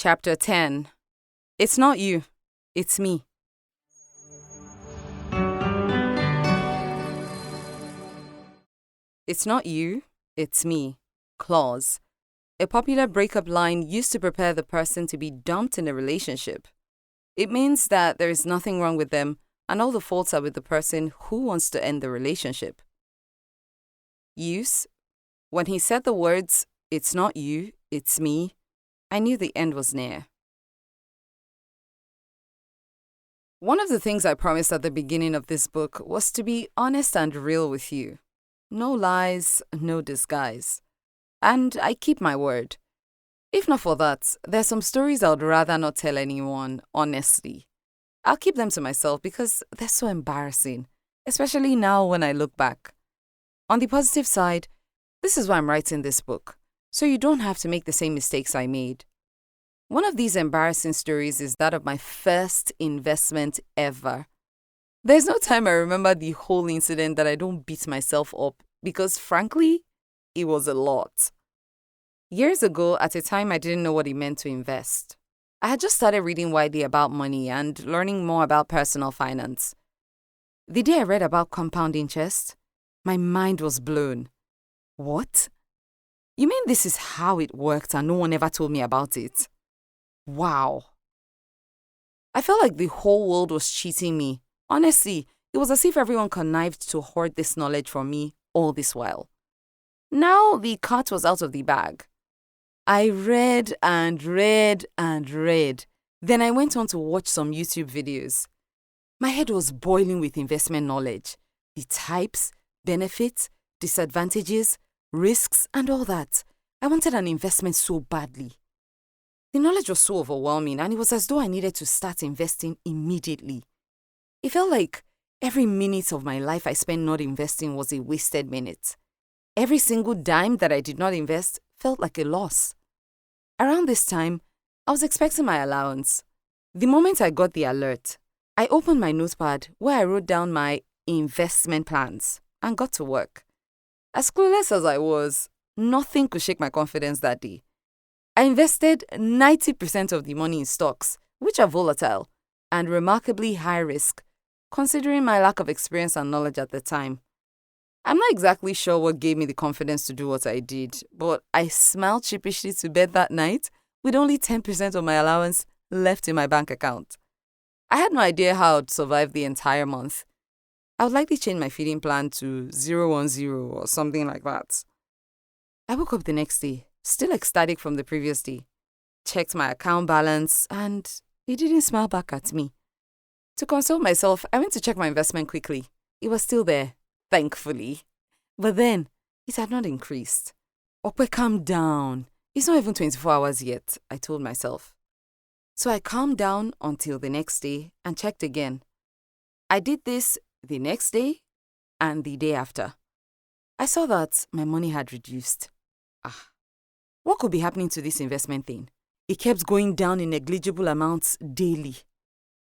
Chapter 10. It's not you, it's me. It's not you, it's me. Clause. A popular breakup line used to prepare the person to be dumped in a relationship. It means that there is nothing wrong with them and all the faults are with the person who wants to end the relationship. Use. When he said the words, "It's not you, it's me," I knew the end was near. One of the things I promised at the beginning of this book was to be honest and real with you. No lies, no disguise. And I keep my word. If not for that, there's some stories I would rather not tell anyone, honestly. I'll keep them to myself because they're so embarrassing, especially now when I look back. On the positive side, this is why I'm writing this book, so you don't have to make the same mistakes I made. One of these embarrassing stories is that of my first investment ever. There's no time I remember the whole incident that I don't beat myself up because, frankly, it was a lot. Years ago, at a time I didn't know what it meant to invest. I had just started reading widely about money and learning more about personal finance. The day I read about compound interest, my mind was blown. What? You mean this is how it worked and no one ever told me about it? Wow. I felt like the whole world was cheating me. Honestly, it was as if everyone connived to hoard this knowledge from me all this while. Now the cat was out of the bag. I read and read and read. Then I went on to watch some YouTube videos. My head was boiling with investment knowledge. The types, benefits, disadvantages, risks, and all that. I wanted an investment so badly. The knowledge was so overwhelming, and it was as though I needed to start investing immediately. It felt like every minute of my life I spent not investing was a wasted minute. Every single dime that I did not invest felt like a loss. Around this time, I was expecting my allowance. The moment I got the alert, I opened my notepad where I wrote down my investment plans and got to work. As clueless as I was, nothing could shake my confidence that day. I invested 90% of the money in stocks, which are volatile and remarkably high risk, considering my lack of experience and knowledge at the time. I'm not exactly sure what gave me the confidence to do what I did, but I smiled sheepishly to bed that night with only 10% of my allowance left in my bank account. I had no idea how I'd survive the entire month. I would likely change my feeding plan to 010 or something like that. I woke up the next day, still ecstatic from the previous day, checked my account balance, and it didn't smile back at me. To console myself, I went to check my investment quickly. It was still there, thankfully. But then, it had not increased. Okwe, calm down. It's not even 24 hours yet, I told myself. So I calmed down until the next day and checked again. I did this the next day and the day after. I saw that my money had reduced. What could be happening to this investment thing? It kept going down in negligible amounts daily.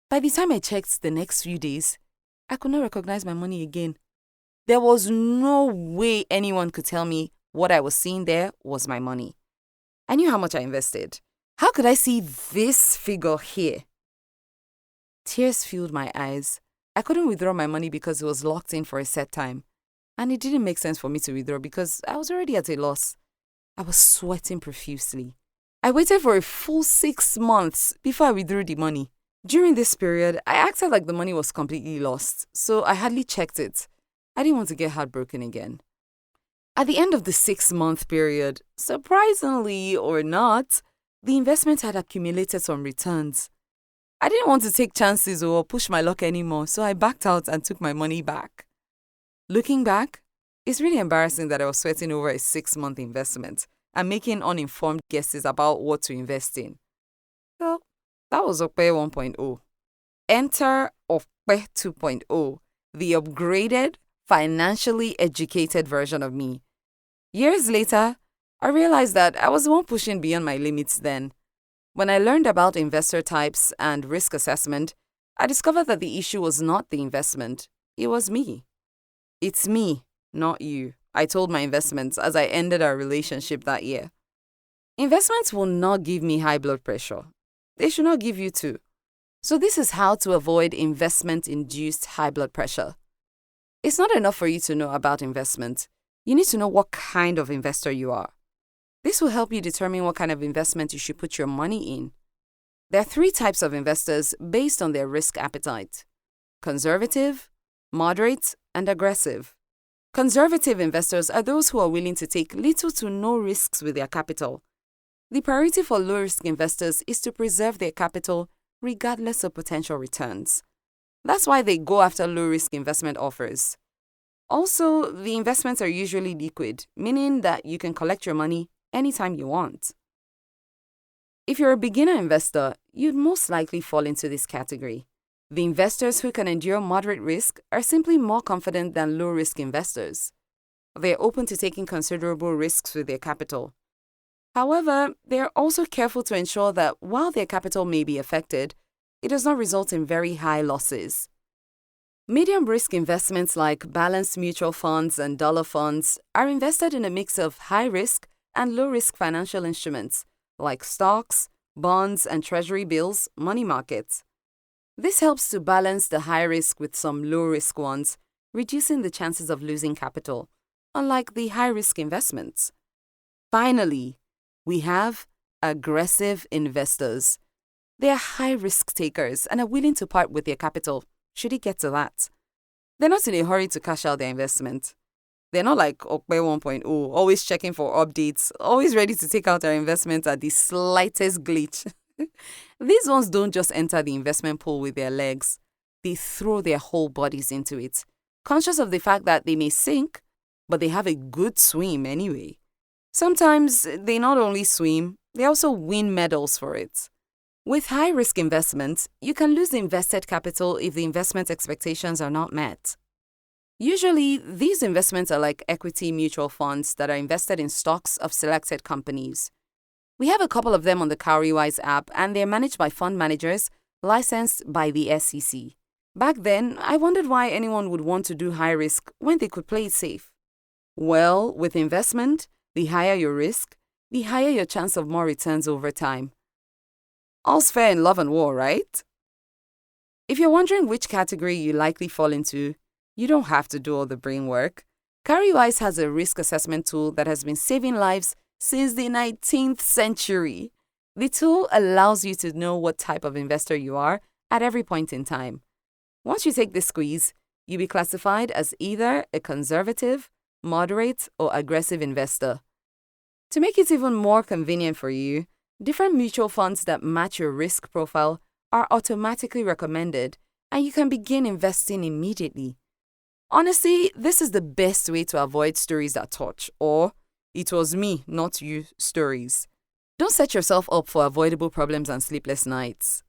By the time I checked the next few days, I could not recognize my money again. There was no way anyone could tell me what I was seeing there was my money. I knew how much I invested. How could I see this figure here? Tears filled my eyes. I couldn't withdraw my money because it was locked in for a set time. And it didn't make sense for me to withdraw because I was already at a loss. I was sweating profusely. I waited for a full 6 months before I withdrew the money. During this period, I acted like the money was completely lost, so I hardly checked it. I didn't want to get heartbroken again. At the end of the 6-month period, surprisingly or not, the investment had accumulated some returns. I didn't want to take chances or push my luck anymore, so I backed out and took my money back. Looking back, it's really embarrassing that I was sweating over a 6-month investment and making uninformed guesses about what to invest in. Well, that was Okpe 1.0. Enter Okpe 2.0, the upgraded, financially educated version of me. Years later, I realized that I was the one pushing beyond my limits then. When I learned about investor types and risk assessment, I discovered that the issue was not the investment, it was me. It's me, not you, I told my investments as I ended our relationship that year. Investments will not give me high blood pressure. They should not give you too. So this is how to avoid investment-induced high blood pressure. It's not enough for you to know about investment. You need to know what kind of investor you are. This will help you determine what kind of investment you should put your money in. There are 3 types of investors based on their risk appetite: conservative, moderate, and aggressive. Conservative investors are those who are willing to take little to no risks with their capital. The priority for low-risk investors is to preserve their capital regardless of potential returns. That's why they go after low-risk investment offers. Also, the investments are usually liquid, meaning that you can collect your money anytime you want. If you're a beginner investor, you'd most likely fall into this category. The investors who can endure moderate risk are simply more confident than low-risk investors. They're open to taking considerable risks with their capital. However, they are also careful to ensure that while their capital may be affected, it does not result in very high losses. Medium-risk investments like balanced mutual funds and dollar funds are invested in a mix of high-risk and low-risk financial instruments like stocks, bonds, and treasury bills, money markets. This helps to balance the high risk with some low risk ones, reducing the chances of losing capital, unlike the high risk investments. Finally, we have aggressive investors. They are high risk takers and are willing to part with their capital, should it get to that. They're not in a hurry to cash out their investment. They're not like Okpe 1.0, always checking for updates, always ready to take out their investment at the slightest glitch. These ones don't just enter the investment pool with their legs. They throw their whole bodies into it, conscious of the fact that they may sink, but they have a good swim anyway. Sometimes they not only swim, they also win medals for it. With high-risk investments, you can lose the invested capital if the investment expectations are not met. Usually, these investments are like equity mutual funds that are invested in stocks of selected companies. We have a couple of them on the Cowrywise app, and they're managed by fund managers licensed by the SEC. Back then, I wondered why anyone would want to do high risk when they could play it safe. Well, with investment, the higher your risk, the higher your chance of more returns over time. All's fair in love and war, right? If you're wondering which category you likely fall into, you don't have to do all the brain work. Cowrywise has a risk assessment tool that has been saving lives since the 19th century. The tool allows you to know what type of investor you are at every point in time. Once you take this quiz, you'll be classified as either a conservative, moderate, or aggressive investor. To make it even more convenient for you, different mutual funds that match your risk profile are automatically recommended, and you can begin investing immediately. Honestly, this is the best way to avoid stories that touch, or "it was me, not you" stories. Don't set yourself up for avoidable problems and sleepless nights.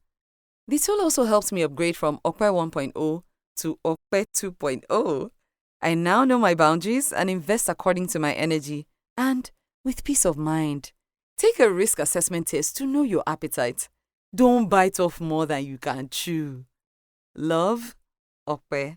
The tool also helps me upgrade from Okpe 1.0 to Okpe 2.0. I now know my boundaries and invest according to my energy and with peace of mind. Take a risk assessment test to know your appetite. Don't bite off more than you can chew. Love, Okpe.